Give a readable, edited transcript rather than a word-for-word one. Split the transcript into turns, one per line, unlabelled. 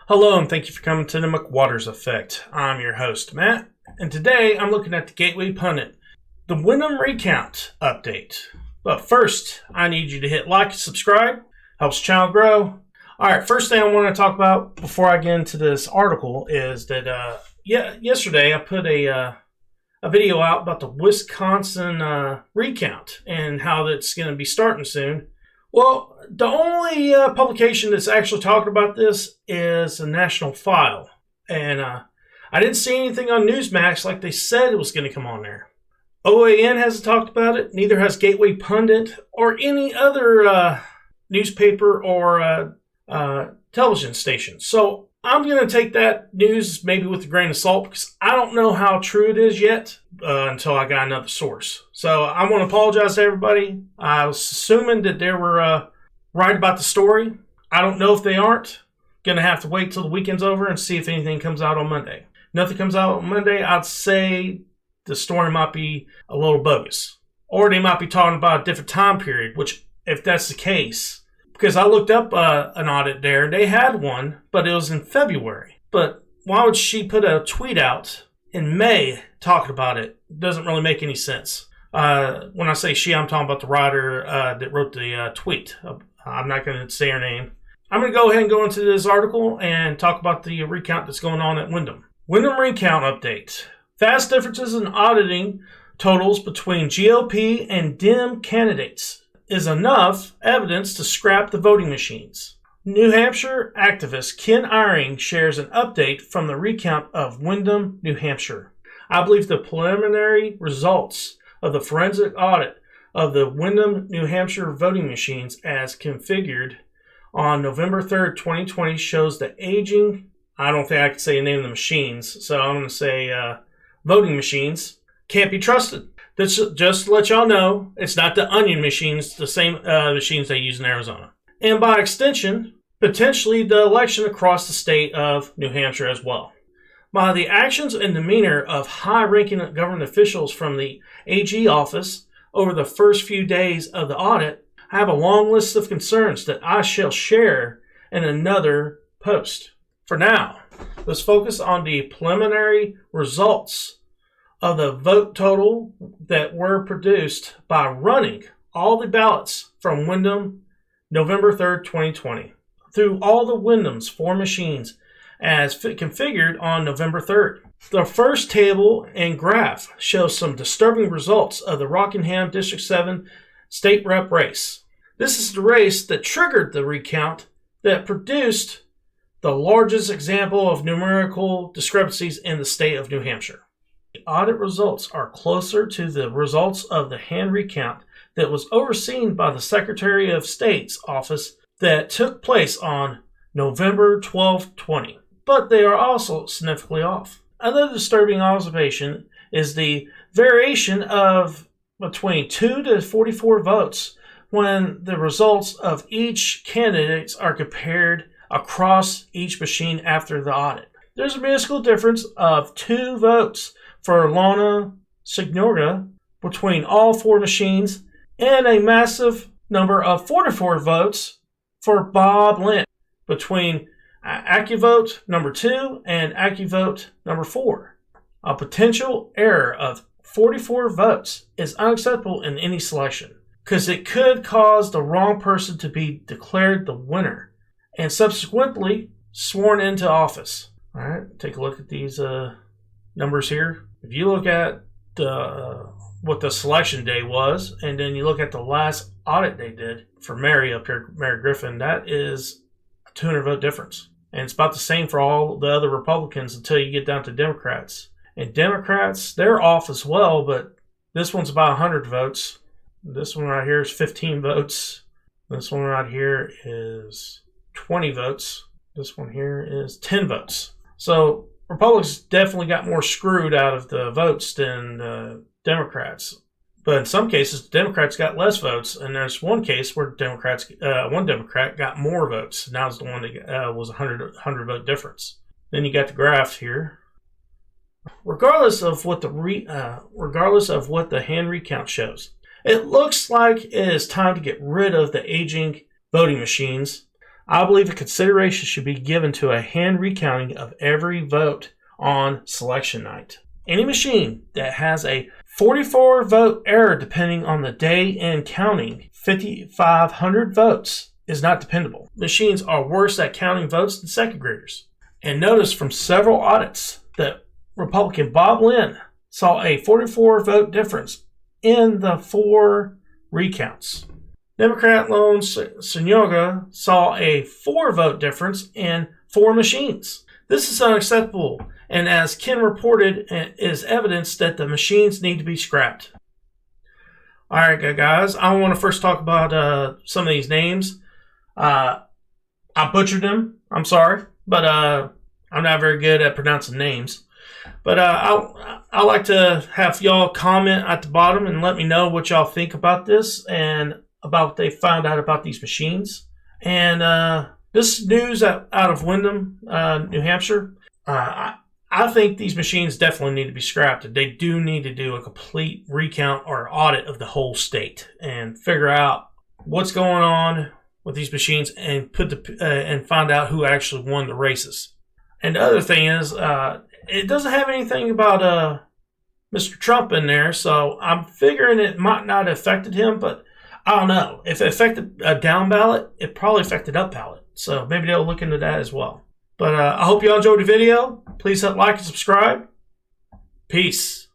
Hello, and thank you for coming to the McWaters Effect. I'm your host, Matt, and today I'm looking at the Gateway Pundit, the Wyndham recount update. But first, I need you to hit like and subscribe. Helps the channel grow. Alright, first thing I want to talk about before I get into this article is that yesterday I put a video out about the Wisconsin recount and how that's going to be starting soon. Well, the only publication that's actually talking about this is the National File. And I didn't see anything on Newsmax like they said it was going to come on there. OAN hasn't talked about it. Neither has Gateway Pundit or any other newspaper or television station. So I'm going to take that news maybe with a grain of salt because I don't know how true it is yet until I got another source. So I want to apologize to everybody. I was assuming that they were right about the story. I don't know if they aren't. Going to have to wait till the weekend's over and see if anything comes out on Monday. Nothing comes out on Monday, I'd say the story might be a little bogus. Or they might be talking about a different time period, which if that's the case, because I looked up an audit there. They had one, but it was in February. But why would she put a tweet out in May talking about it? Doesn't really make any sense. When I say she, I'm talking about the writer that wrote the tweet. I'm not going to say her name. I'm going to go ahead and go into this article and talk about the recount that's going on at Wyndham. Wyndham recount update. Vast differences in auditing totals between GOP and Dem candidates is enough evidence to scrap the voting machines. New Hampshire activist Ken Eyring shares an update from the recount of Wyndham, New Hampshire. I believe the preliminary results of the forensic audit of the Wyndham, New Hampshire voting machines as configured on November 3rd, 2020 shows the aging, I don't think I can say the name of the machines, so I'm going to say voting machines, can't be trusted. Just to let y'all know, it's not the onion machines, the same machines they use in Arizona. And by extension, potentially the election across the state of New Hampshire as well. By the actions and demeanor of high-ranking government officials from the AG office over the first few days of the audit, I have a long list of concerns that I shall share in another post. For now, let's focus on the preliminary results of the vote total that were produced by running all the ballots from Wyndham November 3rd, 2020 through all the Wyndham's 4 machines as configured on November 3rd. The first table and graph shows some disturbing results of the Rockingham District 7 state rep race. This is the race that triggered the recount that produced the largest example of numerical discrepancies in the state of New Hampshire. The audit results are closer to the results of the hand recount that was overseen by the Secretary of State's office that took place on November 12, 20. But they are also significantly off. Another disturbing observation is the variation of between 2 to 44 votes when the results of each candidate are compared across each machine after the audit. There's a minuscule difference of 2 votes for Lana Signorga between all 4 machines and a massive number of 44 votes for Bob Lynch between AccuVote number 2 and AccuVote number 4. A potential error of 44 votes is unacceptable in any selection because it could cause the wrong person to be declared the winner and subsequently sworn into office. All right, take a look at these numbers here. If you look at what the selection day was, and then you look at the last audit they did for Mary up here, Mary Griffin, that is a 200 vote difference. And it's about the same for all the other Republicans until you get down to Democrats. And Democrats, they're off as well, but this one's about 100 votes. This one right here is 15 votes. This one right here is 20 votes. This one here is 10 votes. So Republicans definitely got more screwed out of the votes than Democrats. But in some cases, Democrats got less votes, and there's one case where one Democrat got more votes. Now it's the one that was a 100 vote difference. Then you got the graph here. Regardless of what the hand recount shows, it looks like it is time to get rid of the aging voting machines I believe a consideration should be given to a hand recounting of every vote on selection night. Any machine that has a 44 vote error depending on the day and counting 5,500 votes is not dependable. Machines are worse at counting votes than second graders. And notice from several audits that Republican Bob Lynn saw a 44 vote difference in the 4 recounts. Democrat Lone Sinoga saw a 4 vote difference in 4 machines. This is unacceptable, and as Ken reported, is evidence that the machines need to be scrapped. Alright guys, I want to first talk about some of these names. I butchered them, I'm sorry, but I'm not very good at pronouncing names. But I like to have y'all comment at the bottom and let me know what y'all think about this and about what they found out about these machines. And this news out of Windham, New Hampshire, I think these machines definitely need to be scrapped. They do need to do a complete recount or audit of the whole state and figure out what's going on with these machines and and find out who actually won the races. And the other thing is, it doesn't have anything about Mr. Trump in there, so I'm figuring it might not have affected him, but I don't know. If it affected a down ballot, it probably affected up ballot. So maybe they'll look into that as well. But I hope you all enjoyed the video. Please hit like and subscribe. Peace.